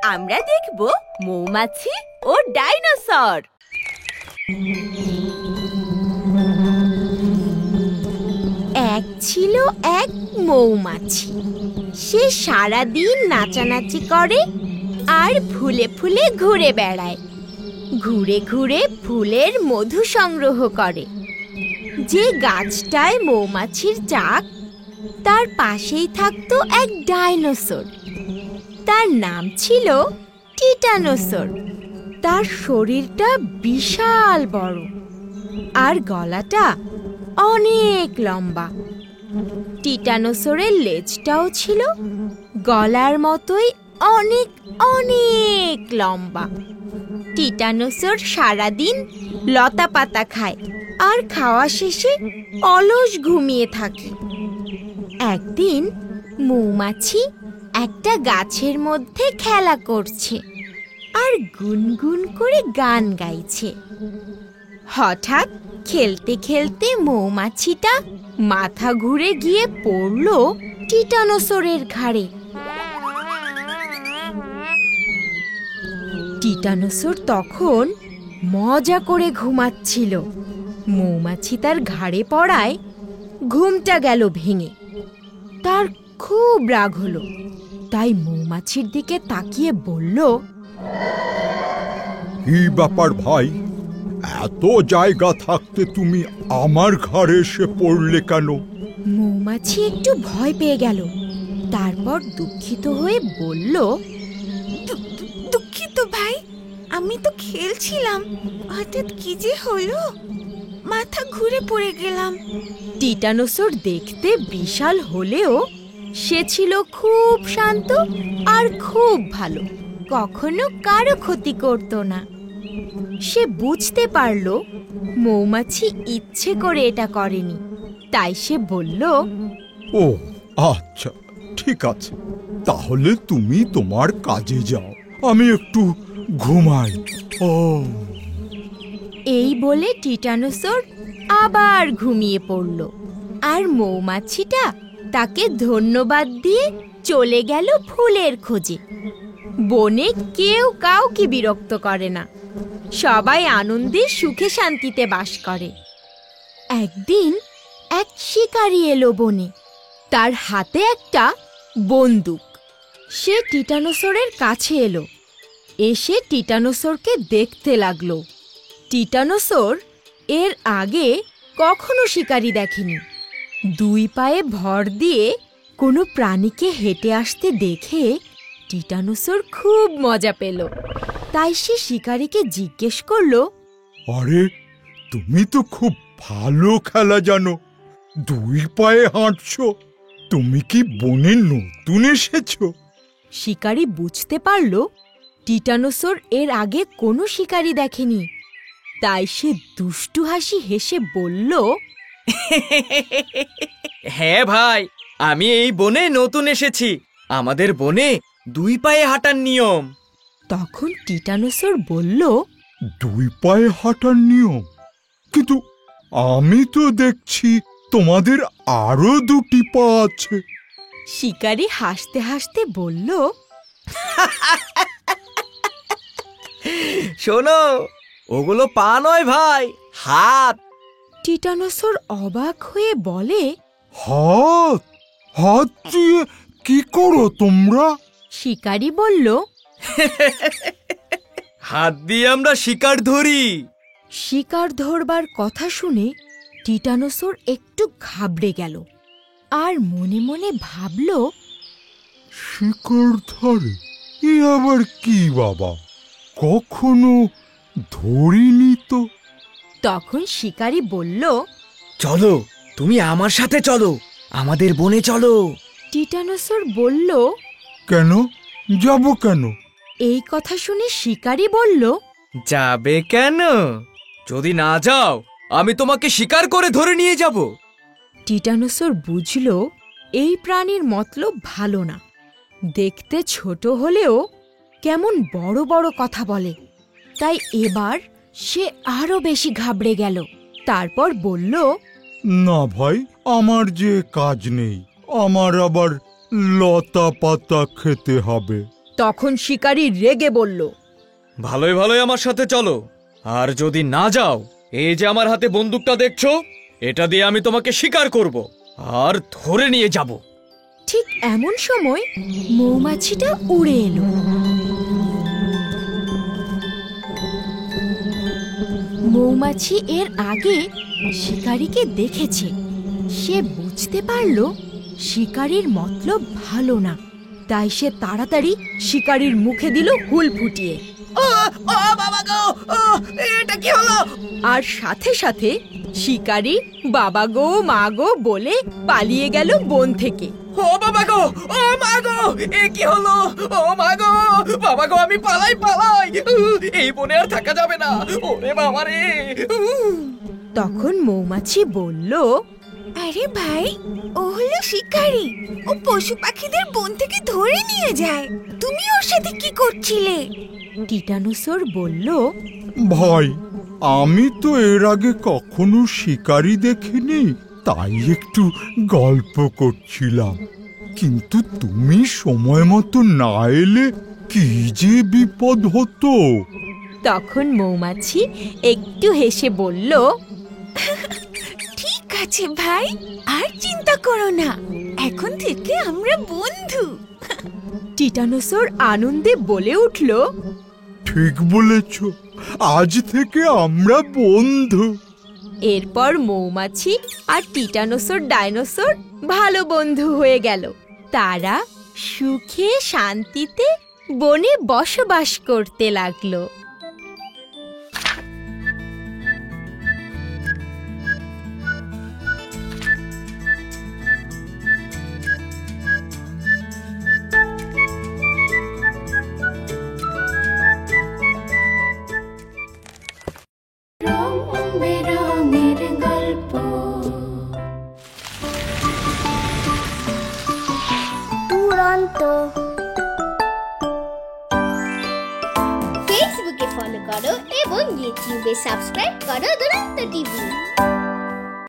আমরা দেখব মৌমাছি ও ডাইনোসর। এক ছিল এক মৌমাছি। সে সারাদিন নাচানাচি করে আর ফুলে ফুলে ঘুরে বেড়ায়। ঘুরে ঘুরে ফুলের মধু সংগ্রহ করে। যে গাছটায় মৌমাছির চাক, তার পাশেই থাকতো এক ডাইনোসর। তার নাম ছিল টিটানোসর। তার শরীরটা বিশাল বড় আর গলাটা অনেক লম্বা। টিটানোসরের লেজটাও ছিল গলার মতোই অনেক অনেক লম্বা। টিটানোসর সারাদিন লতা পাতা খায় আর খাওয়া শেষে অলস ঘুমিয়ে থাকে। একদিন মৌমাছি একটা গাছের মধ্যে খেলা করছে আর গুনগুন করে গান গাইছে। হঠাৎ খেলতে খেলতে মৌমাছিটা মাথা ঘুরে গিয়ে পড়ল টিটানোসরের ঘাড়ে। টিটানোসর তখন মজা করে ঘুমাচ্ছিল। মৌমাছি তার ঘাড়ে পড়ায় ঘুমটা গেল ভেঙে। তার খুব রাগ হলো, তাই মৌমাছির দিকে তাকিয়ে বলল, কি ব্যাপার ভাই, এত জায়গা থাকতে তুমি আমার ঘাড়ে এসে পড়লে কেন? মৌমাছি একটু ভয় পেয়ে গেল। তারপর দুঃখিত হয়ে বলল, দুঃখিত ভাই, আমি তো খেলছিলাম, হঠাৎ কি যে হলো, মাথা ঘুরে পড়ে গেলাম। টিটানোসর দেখতে বিশাল হলেও সে ছিল খুব শান্ত আর খুব ভালো। কখনো কারো ক্ষতি করত না। সে বুঝতে পারল মৌমাছি ইচ্ছে করে এটা করেনি। তাই সে বলল, ও আচ্ছা, ঠিক আছে, তাহলে তুমি তোমার কাজে যাও, আমি একটু ঘুমাই। ও এই বলে টিটানোসর আবার ঘুমিয়ে পড়ল। আর মৌমাছিটা তাকে ধন্যবাদ দিয়ে চলে গেল ফুলের খোঁজে। বনে কেউ কাউকে বিরক্ত করে না, সবাই আনন্দে সুখে শান্তিতে বাস করে। একদিন এক শিকারী এলো বনে। তার হাতে একটা বন্দুক। সে টিটানোসরের কাছে এলো। এসে টিটানোসরকে দেখতে লাগলো। টিটানোসর এর আগে কখনো শিকারী দেখেনি। দুই পায়ে ভর দিয়ে কোনো প্রাণীকে হেঁটে আসতে দেখে টিটানোসর খুব মজা পেল। তাই সে শিকারীকে জিজ্ঞেস করলো, আরে, তুমি তো খুব ভালো খেলা জানো, দুই পায়ে হাঁটছো, তুমি কি বনে নতুন এসেছো? শিকারী বুঝতে পারল টিটানোসর এর আগে কোনো শিকারী দেখেনি। তাই সে দুষ্টু হাসি হেসে বলল, হ্যাঁ ভাই, আমি এই বনে নতুন এসেছি। আমাদের বনে দুই পায়ে হাঁটার নিয়ম। তখন টিটানোসর বলল, দুই পায়ে হাঁটার নিয়ম? কিন্তু আমি তো দেখছি তোমাদের আরো দুটি পা আছে। শিকারী হাসতে হাসতে বলল, শোনো, ওগুলো পা নয় ভাই, হাত। টিটানোসর অবাক হয়ে বলে, হাত? হাত দিয়ে কি করো তোমরা? শিকারী বলল, হাত দিয়ে আমরা শিকার ধরি। শিকার ধরবার কথা শুনে টিটানোসর একটু ঘাবড়ে গেল আর মনে মনে ভাবল, শিকার ধরে? এ আবার কি বাবা, কখনো ধরিনি তো। তখন শিকারী বলল, চলো, তুমি আমার সাথে চলো, আমাদের বনে চলো। টিটানোসর বলল, কেন যাব কেন? এই কথা শুনে শিকারী বলল, যাবে কেন? যদি না যাও, আমি তোমাকে শিকার করে ধরে নিয়ে যাব। টিটানোসর বুঝল এই প্রাণীর মতলব ভালো না। দেখতে ছোট হলেও কেমন বড় বড় কথা বলে। তাই এবার সে আরো বেশি ঘাবড়ে গেল। তারপর বলল, না ভাই, আমার যে কাজ নেই, আমার আবার লতা পাতা খেতে হবে। তখন শিকারী রেগে বলল, ভালোই ভালোই আমার সাথে চলো, আর যদি না যাও, এই যে আমার হাতে বন্দুকটা দেখছো, এটা দিয়ে আমি তোমাকে শিকার করব আর ধরে নিয়ে যাব। ঠিক এমন সময় মৌমাছিটা উড়ে এলো। মৌমাছি এর আগে শিকারীকে দেখেছে। সে বুঝতে পারল শিকারীর মতলব ভালো না, তাই সে তাড়াতাড়ি শিকারীর মুখে দিল হুল ফুটিয়ে। এটা কি হলো? আর সাথে সাথে শিকারী বাবা গো মা গো বলে পালিয়ে গেল বন থেকে। ও বাবা গো, ও মা গো, এ কি হলো? ও মা গো, বাবা গো, আমি পালাই পালাই, এই বনে আর থাকা যাবে না। ওরে বাবা রে। তখন মৌমাছি বলল, আরে ভাই, ও হলো শিকারী। ও পশু পাখিদের বন থেকে ধরে নিয়ে যায়। তুমি ওর সাথে কি করছিলে? টিটানোসর বলল, ভাই, আমি তো এর আগে কখনো শিকারি দেখিনি, তাই একটু গল্প করছিলাম। কিন্তু তুমি সময় মতো না এলে কি যে বিপদ হতো। তখন মৌমাছি একটু হেসে বলল, ঠিক আছে ভাই, আর চিন্তা করো না, এখন থেকে আমরা বন্ধু। টিটানোসর আনন্দে বলে উঠল, ঠিক বলেছ, আজ থেকে আমরা বন্ধু। এরপর মৌমাছি আর টিটানোসর ডাইনোসর ভালো বন্ধু হয়ে গেল। তারা সুখে শান্তিতে বনে বসবাস করতে লাগলো। ফেসবুকে ফলো করো এবং ইউটিউবে সাবস্ক্রাইব করো দুরন্ত টিভি।